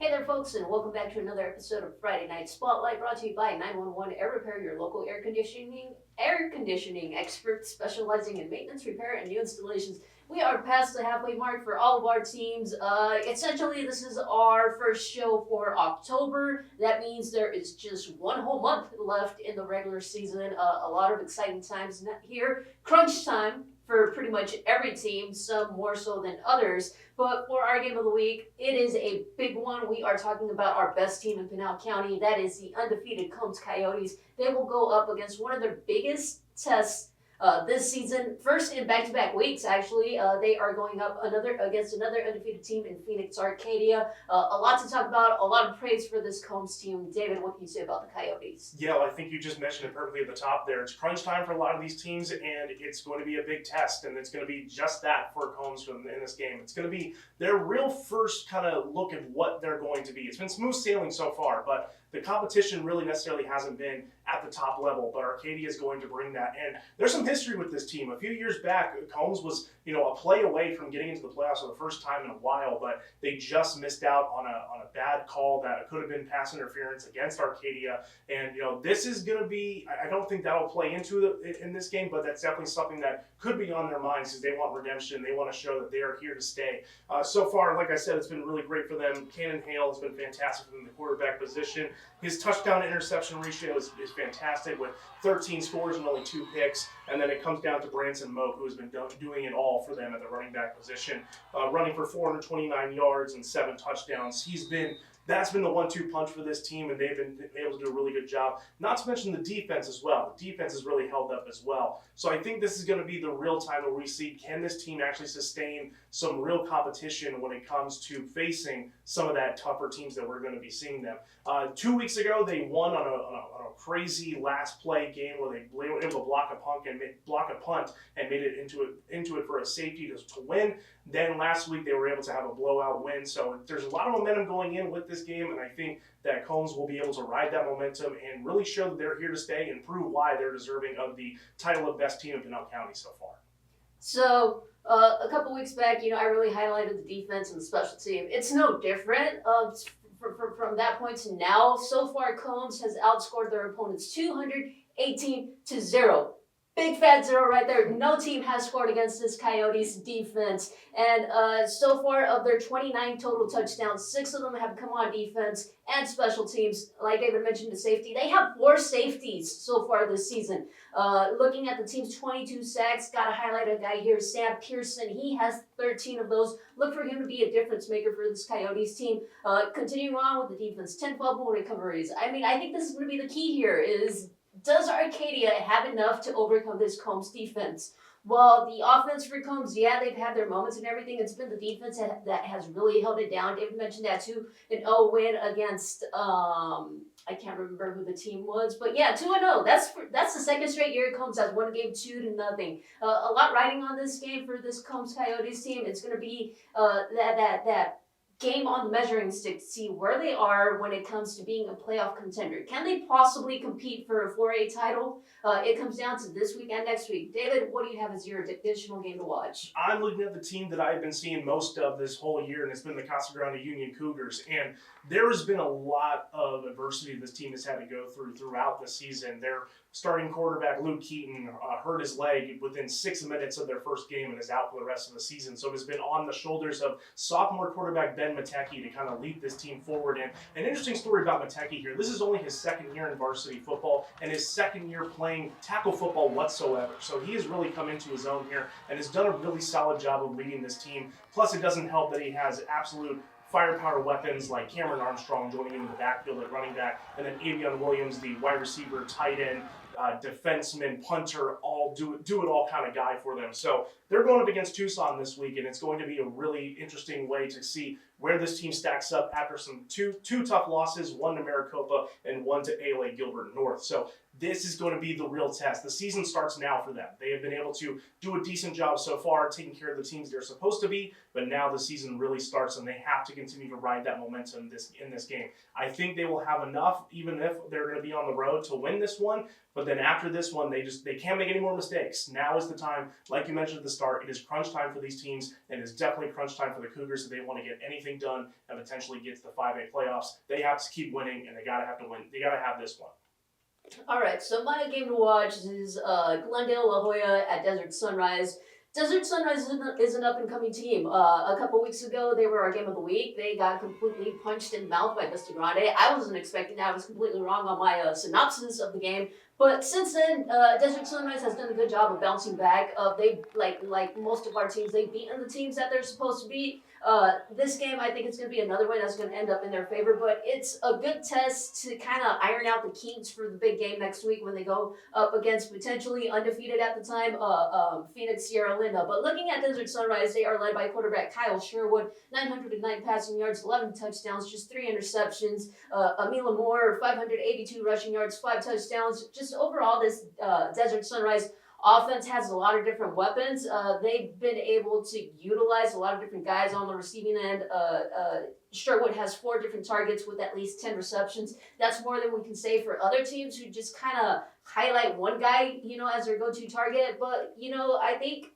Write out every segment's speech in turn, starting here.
Hey there, folks, and welcome back to another episode of Friday Night Spotlight, brought to you by 911 Air Repair, your local air conditioning expert specializing in maintenance, repair, and new installations. We are past the halfway mark for all of our teams. Essentially, this is our first show for October. That means there is just one whole month left in the regular season. A lot of exciting times here. Crunch time for pretty much every team, some more so than others. But for our game of the week, it is a big one. We are talking about our best team in Pinal County. That is the undefeated Combs Coyotes. They will go up against one of their biggest tests this season. First in back-to-back weeks, actually. They are going up against another undefeated team in Phoenix, Arcadia. A lot to talk about, a lot of praise for this Combs team. David, what can you say about the Coyotes? Yeah, well, I think you just mentioned it perfectly at the top there. It's crunch time for a lot of these teams, and it's going to be a big test, and it's going to be just that for Combs in this game. It's going to be their real first kind of look at what they're going to be. It's been smooth sailing so far, but the competition really necessarily hasn't been at the top level, but Arcadia is going to bring that. And there's some history with this team. A few years back, Combs was, a play away from getting into the playoffs for the first time in a while, but they just missed out on a bad call that could have been pass interference against Arcadia. And, this is going to be, I don't think that'll play in this game, but that's definitely something that could be on their minds because they want redemption. They want to show that they are here to stay. So far, like I said, it's been really great for them. Cannon Hale has been fantastic for them in the quarterback position. His touchdown to interception ratio is fantastic with 13 scores and only 2 picks. And then it comes down to Branson Moak, who has been doing it all for them at the running back position, running for 429 yards and 7 touchdowns. That's been the 1-2 punch for this team, and they've been able to do a really good job. Not to mention the defense as well. The defense has really held up as well. So I think this is going to be the real time where we see, can this team actually sustain some real competition when it comes to facing some of that tougher teams that we're going to be seeing them. 2 weeks ago, they won on a crazy last play game where they were able to block a punt and made it into it for a safety to win. Then last week they were able to have a blowout win. So there's a lot of momentum going in with this game, and I think that Combs will be able to ride that momentum and really show that they're here to stay and prove why they're deserving of the title of best team in Pinal County so far. So, a couple weeks back, I really highlighted the defense and the special team. It's no different from that point to now. So far, Combs has outscored their opponents 218-0. Big fat 0 right there. No team has scored against this Coyotes defense. And so far, of their 29 total touchdowns, 6 of them have come on defense and special teams. Like David mentioned, the safety. They have 4 safeties so far this season. Looking at the team's 22 sacks, got to highlight a guy here, Sam Pearson. He has 13 of those. Look for him to be a difference maker for this Coyotes team. Continuing on with the defense, 10 fumble recoveries. I think this is going to be the key here is, does Arcadia have enough to overcome this Combs defense? Well, the offense for Combs, yeah, they've had their moments and everything. It's been the defense that has really held it down. David mentioned that too. An 0 win against, I can't remember who the team was, but yeah, 2-0. That's the second straight year Combs has won a game 2-0. A lot riding on this game for this Combs Coyotes team. It's going to be that game on the measuring stick to see where they are when it comes to being a playoff contender. Can they possibly compete for a 4A title? It comes down to this week and next week. David, what do you have as your additional game to watch? I'm looking at the team that I've been seeing most of this whole year, and it's been the Casa Grande Union Cougars. And there has been a lot of adversity this team has had to go throughout the season. Their starting quarterback, Luke Keaton, hurt his leg within 6 minutes of their first game and is out for the rest of the season. So it has been on the shoulders of sophomore quarterback Ben Matecki to kind of lead this team forward. And an interesting story about Matecki here. This is only his second year in varsity football and his second year playing tackle football whatsoever. So he has really come into his own here and has done a really solid job of leading this team. Plus, it doesn't help that he has absolute firepower weapons like Cameron Armstrong joining in the backfield at running back, and then Avion Williams, the wide receiver, tight end, defenseman, punter, all do it all kind of guy for them. So they're going up against Tucson this week, and it's going to be a really interesting way to see where this team stacks up after some two tough losses, one to Maricopa and one to ALA Gilbert North. So this is going to be the real test. The season starts now for them. They have been able to do a decent job so far taking care of the teams they're supposed to be, but now the season really starts and they have to continue to ride that momentum in this game. I think they will have enough, even if they're going to be on the road, to win this one. But then after this one, they can't make any more mistakes. Now is the time, like you mentioned at the start, it is crunch time for these teams, and it is definitely crunch time for the Cougars if they want to get anything done and potentially get to the 5A playoffs. They have to keep winning, and they gotta have to win. They gotta have this one. All right, so my game to watch is Glendale La Jolla at Desert Sunrise. Desert Sunrise is an up-and-coming team. A couple weeks ago, they were our game of the week. They got completely punched in the mouth by Vista Grande. I wasn't expecting that. I was completely wrong on my synopsis of the game. But since then, Desert Sunrise has done a good job of bouncing back. They like most of our teams, they've beaten the teams that they're supposed to beat. This game, I think it's going to be another one that's going to end up in their favor, but it's a good test to kind of iron out the kinks for the big game next week when they go up against potentially undefeated at the time, Phoenix Sierra Linda. But looking at Desert Sunrise, they are led by quarterback Kyle Sherwood, 909 passing yards, 11 touchdowns, just 3 interceptions. Amila Moore, 582 rushing yards, 5 touchdowns. Just overall, this Desert Sunrise offense has a lot of different weapons. They've been able to utilize a lot of different guys on the receiving end. Sherwood has 4 different targets with at least 10 receptions. That's more than we can say for other teams who just kind of highlight one guy, as their go-to target. But, I think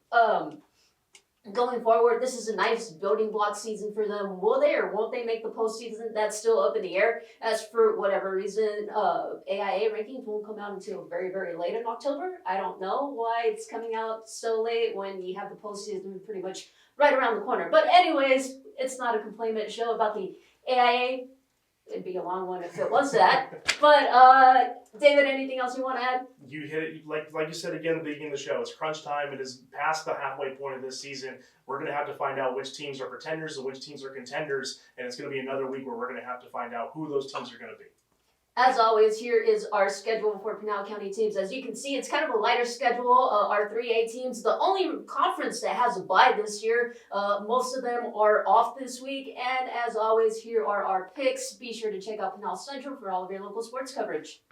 going forward, this is a nice building block season for them. Will they or won't they make the postseason? That's still up in the air. As for whatever reason, AIA rankings won't come out until very, very late in October. I don't know why it's coming out so late when you have the postseason pretty much right around the corner. But anyways, it's not a complaint show about the AIA. It'd be a long one if it was that. But David, anything else you want to add? You hit it, like you said again at the beginning of the show. It's crunch time. It is past the halfway point of this season. We're going to have to find out which teams are pretenders and which teams are contenders, and it's going to be another week where we're going to have to find out who those teams are going to be. As always, here is our schedule for Pinal County teams. As you can see, it's kind of a lighter schedule. Our 3A teams, the only conference that has a bye this year, most of them are off this week. And as always, here are our picks. Be sure to check out Pinal Central for all of your local sports coverage.